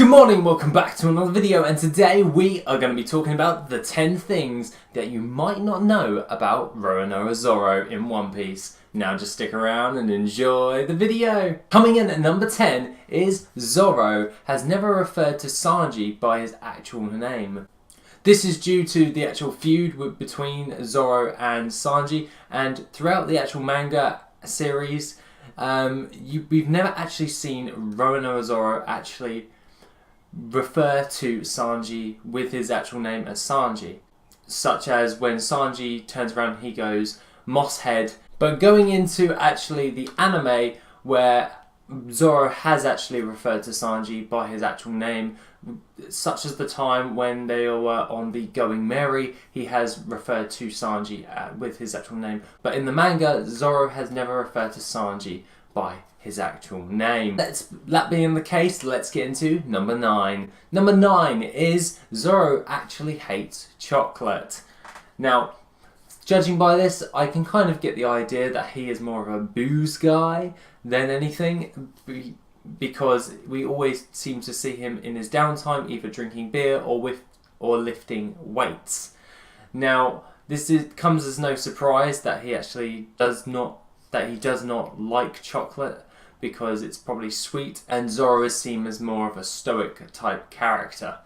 Good morning, welcome back to another video, and today we are going to be talking about the 10 things that you might not know about Roronoa Zoro in One Piece. Now just stick around and enjoy the video. Coming in at number 10 is Zoro has never referred to Sanji by his actual name. This is due to the actual feud between Zoro and Sanji, and throughout the actual manga series, we've never actually seen Roronoa Zoro actually refer to Sanji with his actual name as Sanji, such as when Sanji turns around he goes Moss Head. But going into actually the anime where Zoro has actually referred to Sanji by his actual name, such as the time when they were on the Going Merry, he has referred to Sanji with his actual name. But in the manga, Zoro has never referred to Sanji by his actual name. That being the case, let's get into number 9. Number 9 is Zoro actually hates chocolate. Now, judging by this, I can kind of get the idea that he is more of a booze guy than anything, because we always seem to see him in his downtime either drinking beer or lifting weights. Now, comes as no surprise that he actually does not like chocolate, because it's probably sweet, and Zoro is seen as more of a stoic type character.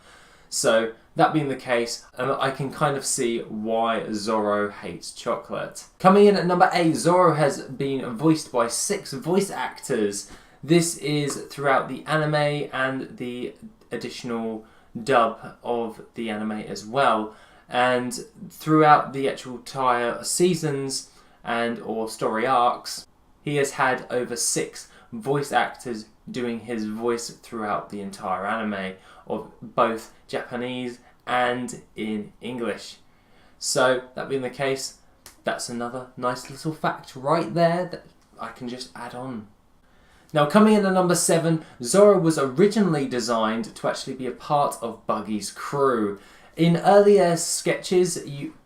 So that being the case, I can kind of see why Zoro hates chocolate. Coming in at number 8, Zoro has been voiced by 6 voice actors. This is throughout the anime and the additional dub of the anime as well. And throughout the actual entire seasons and or story arcs, he has had over 6 voice actors doing his voice throughout the entire anime, of both Japanese and in English. So that being the case, that's another nice little fact right there that I can just add on. Now coming in at number 7, Zoro was originally designed to actually be a part of Buggy's crew. In earlier sketches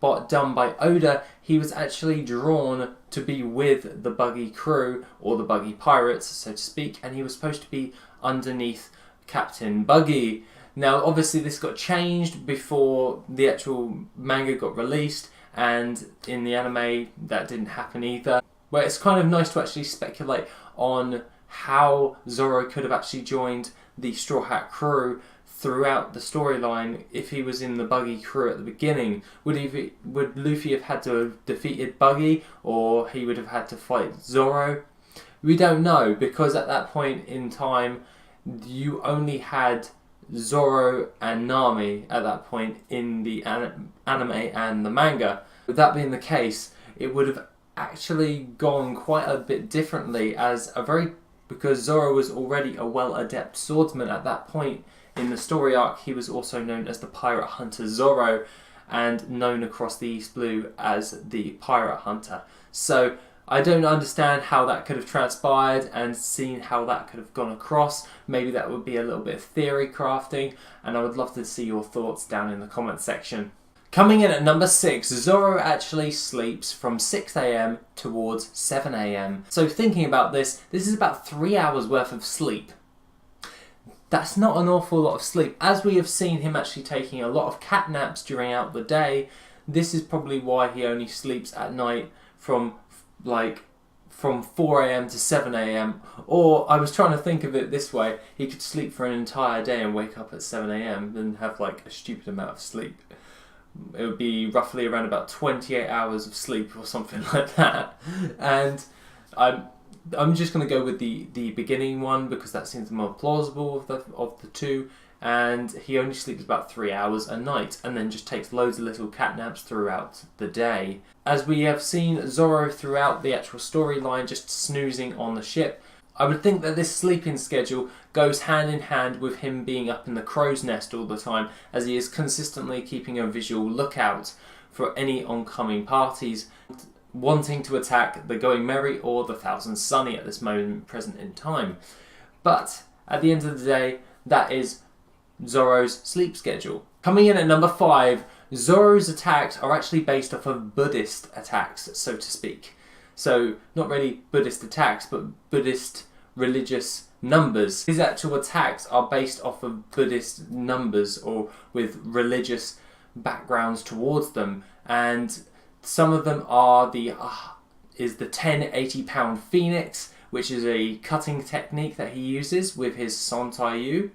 done by Oda, he was actually drawn to be with the Buggy crew, or the Buggy pirates, so to speak, and he was supposed to be underneath Captain Buggy. Now, obviously, this got changed before the actual manga got released, and in the anime, that didn't happen either. Where it's kind of nice to actually speculate on how Zoro could have actually joined the Straw Hat crew throughout the storyline. If he was in the Buggy crew at the beginning, would Luffy have had to have defeated Buggy, or he would have had to fight Zoro? We don't know, because at that point in time you only had Zoro and Nami at that point in the anime and the manga. With that being the case, it would have actually gone quite a bit differently, because Zoro was already a well-adept swordsman at that point. In the story arc, he was also known as the Pirate Hunter Zoro, and known across the East Blue as the Pirate Hunter. So I don't understand how that could have transpired, and seen how that could have gone across. Maybe that would be a little bit of theory crafting, and I would love to see your thoughts down in the comment section. Coming in at number 6, Zoro actually sleeps from 6 AM towards 7 AM. So thinking about this is about 3 hours worth of sleep. That's not an awful lot of sleep. As we have seen him actually taking a lot of cat naps during out the day, this is probably why he only sleeps at night from 4 AM to 7 AM. Or I was trying to think of it this way: he could sleep for an entire day and wake up at 7 AM and have like a stupid amount of sleep. It would be roughly around about 28 hours of sleep or something like that. And I'm just going to go with the beginning one, because that seems the more plausible of the two, and he only sleeps about 3 hours a night, and then just takes loads of little cat naps throughout the day. As we have seen Zoro throughout the actual storyline just snoozing on the ship, I would think that this sleeping schedule goes hand in hand with him being up in the crow's nest all the time, as he is consistently keeping a visual lookout for any oncoming parties wanting to attack the Going Merry or the Thousand Sunny at this moment present in time. But at the end of the day, that is Zoro's sleep schedule. Coming in at number 5, Zoro's attacks are actually based off of Buddhist attacks, so to speak. So not really Buddhist attacks, but Buddhist religious numbers. His actual attacks are based off of Buddhist numbers or with religious backgrounds towards them, and some of them are the 10 80-pound phoenix, which is a cutting technique that he uses with his Sontai-yu.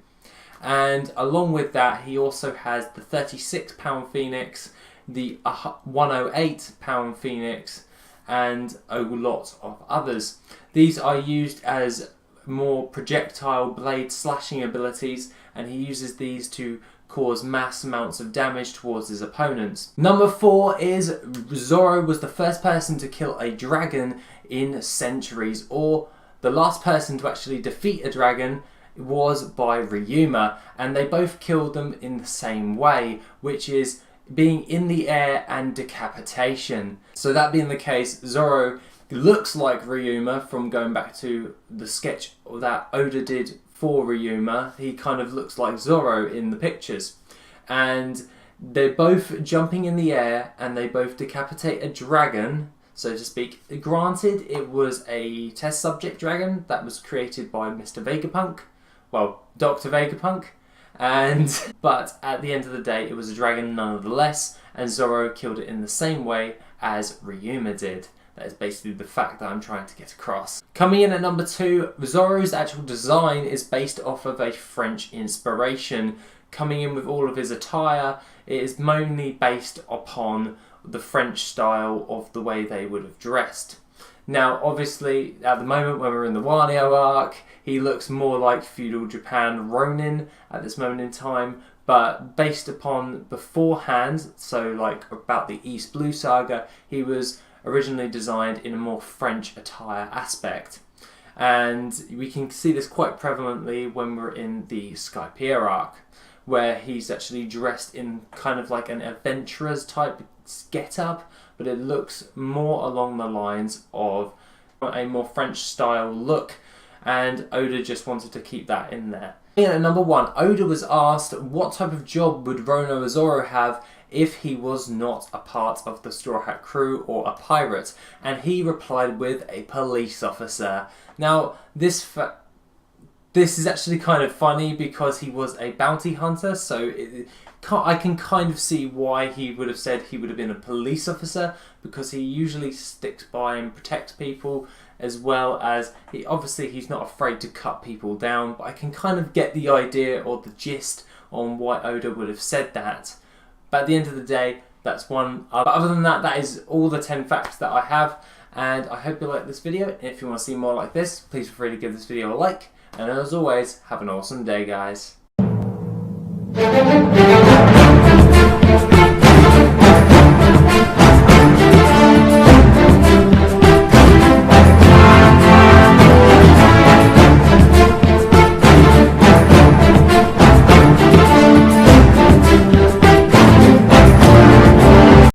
And along with that, he also has the 36-pound phoenix, the 108-pound phoenix, and a lot of others. These are used as more projectile blade slashing abilities, and he uses these to cause mass amounts of damage towards his opponents. Number 4 is Zoro was the first person to kill a dragon in centuries, or the last person to actually defeat a dragon was by Ryuma, and they both killed them in the same way, which is being in the air and decapitation. So that being the case, Zoro looks like Ryuma from going back to the sketch that Oda did for Ryuma. He kind of looks like Zoro in the pictures, and they're both jumping in the air and they both decapitate a dragon, so to speak. Granted, it was a test subject dragon that was created by Mr. Vegapunk, well, Dr. Vegapunk, but at the end of the day it was a dragon nonetheless, and Zoro killed it in the same way as Ryuma did. That is basically the fact that I'm trying to get across. Coming in at number 2, Zoro's actual design is based off of a French inspiration. Coming in with all of his attire, it is mainly based upon the French style of the way they would have dressed. Now, obviously, at the moment when we're in the Wano arc, he looks more like feudal Japan Ronin at this moment in time, but based upon beforehand, so like about the East Blue Saga, he was originally designed in a more French attire aspect. And we can see this quite prevalently when we're in the Skypiea arc, where he's actually dressed in kind of like an adventurer's type get-up, but it looks more along the lines of a more French style look, and Oda just wanted to keep that in there. At number 1, Oda was asked what type of job would Roronoa Zoro have if he was not a part of the Straw Hat crew or a pirate, and he replied with a police officer. Now, this is actually kind of funny because he was a bounty hunter, so I can kind of see why he would have said he would have been a police officer, because he usually sticks by and protects people, as well as he's not afraid to cut people down, but I can kind of get the idea or the gist on why Oda would have said that. But at the end of the day, that's one. But other than that, that is all the 10 facts that I have, and I hope you like this video. And if you want to see more like this, please feel free to give this video a like, and as always, have an awesome day, guys.